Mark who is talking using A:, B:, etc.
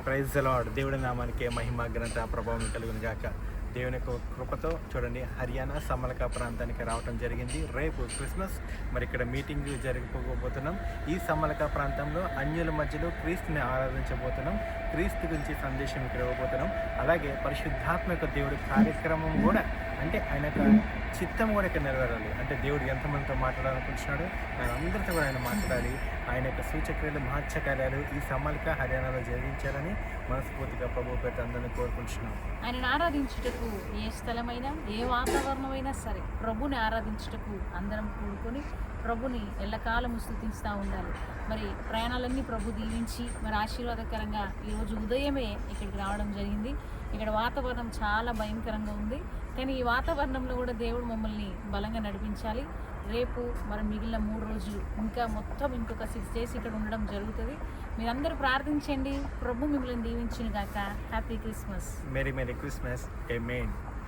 A: Praise the lord. దేవుడి నామానికి మహిమ ఘనత ప్రభావం కలుగును గాక. దేవుని యొక్క కృపతో చూడండి, హర్యానా సమలక ప్రాంతానికి రావటం జరిగింది. రేపు క్రిస్మస్, మరి ఇక్కడ మీటింగ్ జరిగిపోబోతున్నాం. ఈ సమలక ప్రాంతంలో అన్యుల మధ్యలో క్రీస్తుని ఆరాధించబోతున్నాం. క్రీస్తు గురించి సందేశం ఇక్కడ ఇవ్వబోతున్నాం. అలాగే పరిశుద్ధాత్మ యొక్క దేవుడి కార్యక్రమం కూడా, అంటే ఆయన యొక్క చిత్తం కూడా ఇక్కడ నెరవేరాలి. అంటే దేవుడు ఎంతమందితో మాట్లాడాలనుకుంటున్నాడు, అందరితో కూడా ఆయన మాట్లాడాలి. ఆయన యొక్క సూచక్రియలు, మహత్కార్యాలు ఈ సమలక హర్యానాలో జరిగించాలని మనస్ఫూర్తిగా ప్రభు పేట అందరినీ కోరుకుంటున్నాం.
B: ఆయనను ఆరాధించుటకు ఏ స్థలమైనా, ఏ వాతావరణమైనా సరే ప్రభుని ఆరాధించుటకు అందరం కూడుకొని ప్రభుని ఎల్లకాలము స్తుతిస్తూ ఉండాలి. మరి ప్రయాణాలన్నీ ప్రభు దీవించి మరి ఆశీర్వాదకరంగా ఈరోజు ఉదయమే ఇక్కడికి రావడం జరిగింది. ఇక్కడ వాతావరణం చాలా భయంకరంగా ఉంది, కానీ ఈ వాతావరణంలో కూడా దేవుడు మమ్మల్ని బలంగా నడిపించాలి. రేపు మరి మిగిలిన 3 రోజులు ఇంకా మొత్తం ఇంకొక 6 days ఇక్కడ ఉండడం జరుగుతుంది. మీరందరూ ప్రార్థించండి. ప్రభు మిమ్మల్ని దీవించును గాక. Happy Christmas.
A: Merry Christmas. ఆమేన్.